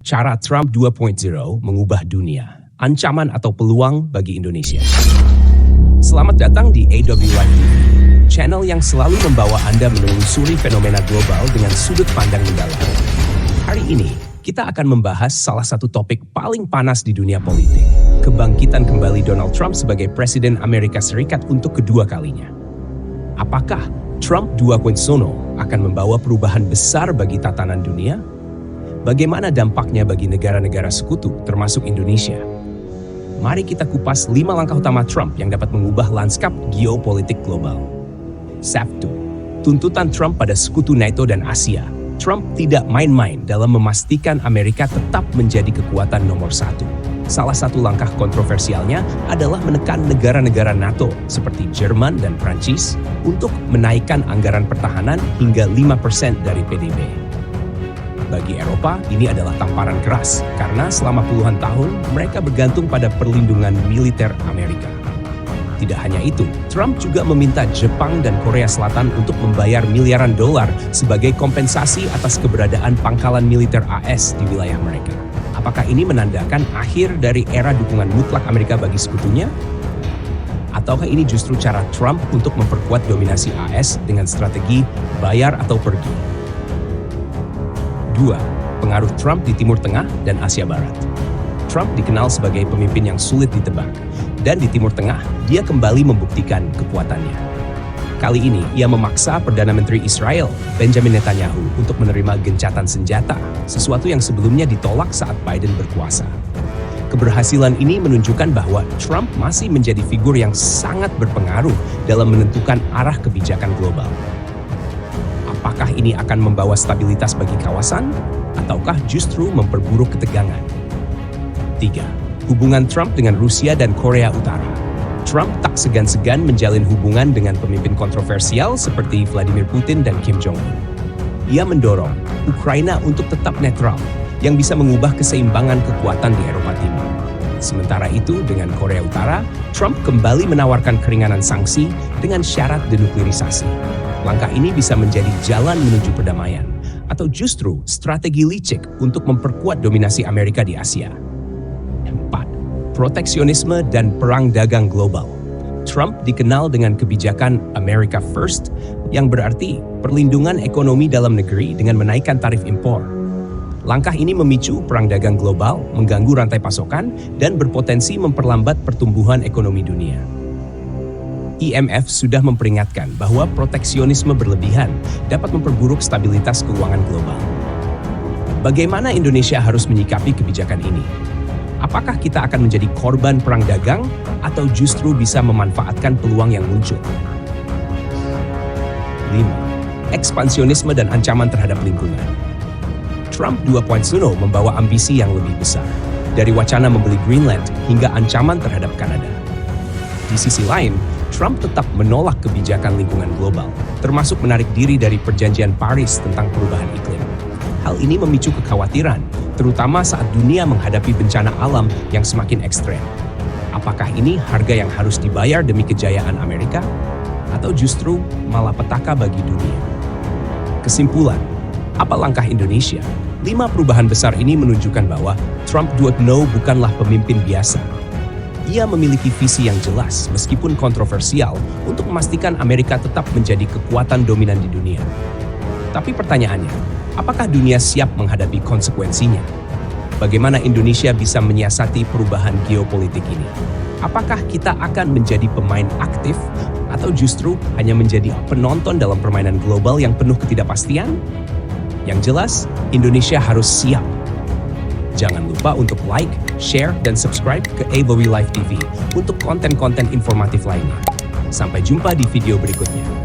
Cara Trump 2.0 mengubah dunia. Ancaman atau peluang bagi Indonesia. Selamat datang di AW Live TV, channel yang selalu membawa Anda menelusuri fenomena global dengan sudut pandang mendalam. Hari ini, kita akan membahas salah satu topik paling panas di dunia politik. Kebangkitan kembali Donald Trump sebagai Presiden Amerika Serikat untuk kedua kalinya. Apakah Trump 2.0 akan membawa perubahan besar bagi tatanan dunia? Bagaimana dampaknya bagi negara-negara sekutu, termasuk Indonesia? Mari kita kupas 5 langkah utama Trump yang dapat mengubah lanskap geopolitik global. 1. Tuntutan Trump pada sekutu NATO dan Asia. Trump tidak main-main dalam memastikan Amerika tetap menjadi kekuatan nomor 1. Salah satu langkah kontroversialnya adalah menekan negara-negara NATO seperti Jerman dan Prancis untuk menaikkan anggaran pertahanan hingga 5% dari PDB. Bagi Eropa, ini adalah tamparan keras karena selama puluhan tahun mereka bergantung pada perlindungan militer Amerika. Tidak hanya itu, Trump juga meminta Jepang dan Korea Selatan untuk membayar miliaran dolar sebagai kompensasi atas keberadaan pangkalan militer AS di wilayah mereka. Apakah ini menandakan akhir dari era dukungan mutlak Amerika bagi sekutunya? Ataukah ini justru cara Trump untuk memperkuat dominasi AS dengan strategi bayar atau pergi? 2. Pengaruh Trump di Timur Tengah dan Asia Barat. Trump dikenal sebagai pemimpin yang sulit ditebak, dan di Timur Tengah, dia kembali membuktikan kekuatannya. Kali ini, ia memaksa Perdana Menteri Israel, Benjamin Netanyahu, untuk menerima gencatan senjata, sesuatu yang sebelumnya ditolak saat Biden berkuasa. Keberhasilan ini menunjukkan bahwa Trump masih menjadi figur yang sangat berpengaruh dalam menentukan arah kebijakan global. Apakah ini akan membawa stabilitas bagi kawasan, ataukah justru memperburuk ketegangan? 3. Hubungan Trump dengan Rusia dan Korea Utara. Trump tak segan-segan menjalin hubungan dengan pemimpin kontroversial seperti Vladimir Putin dan Kim Jong-un. Ia mendorong Ukraina untuk tetap netral, yang bisa mengubah keseimbangan kekuatan di Eropa Timur. Sementara itu, dengan Korea Utara, Trump kembali menawarkan keringanan sanksi dengan syarat denuklirisasi. Langkah ini bisa menjadi jalan menuju perdamaian, atau justru strategi licik untuk memperkuat dominasi Amerika di Asia. 4. Proteksionisme dan perang dagang global. Trump dikenal dengan kebijakan America First, yang berarti perlindungan ekonomi dalam negeri dengan menaikkan tarif impor. Langkah ini memicu perang dagang global, mengganggu rantai pasokan, dan berpotensi memperlambat pertumbuhan ekonomi dunia. IMF sudah memperingatkan bahwa proteksionisme berlebihan dapat memperburuk stabilitas keuangan global. Bagaimana Indonesia harus menyikapi kebijakan ini? Apakah kita akan menjadi korban perang dagang atau justru bisa memanfaatkan peluang yang muncul? 5. Ekspansionisme dan ancaman terhadap lingkungan. Trump 2.0 membawa ambisi yang lebih besar, dari wacana membeli Greenland hingga ancaman terhadap Kanada. Di sisi lain, Trump tetap menolak kebijakan lingkungan global, termasuk menarik diri dari Perjanjian Paris tentang perubahan iklim. Hal ini memicu kekhawatiran, terutama saat dunia menghadapi bencana alam yang semakin ekstrem. Apakah ini harga yang harus dibayar demi kejayaan Amerika? Atau justru malapetaka bagi dunia? Kesimpulan, apa langkah Indonesia? 5 perubahan besar ini menunjukkan bahwa Trump 2.0 bukanlah pemimpin biasa. Ia memiliki visi yang jelas, meskipun kontroversial, untuk memastikan Amerika tetap menjadi kekuatan dominan di dunia. Tapi pertanyaannya, apakah dunia siap menghadapi konsekuensinya? Bagaimana Indonesia bisa menyiasati perubahan geopolitik ini? Apakah kita akan menjadi pemain aktif atau justru hanya menjadi penonton dalam permainan global yang penuh ketidakpastian? Yang jelas, Indonesia harus siap. Jangan lupa untuk like, share, dan subscribe ke AW Live TV untuk konten-konten informatif lainnya. Sampai jumpa di video berikutnya.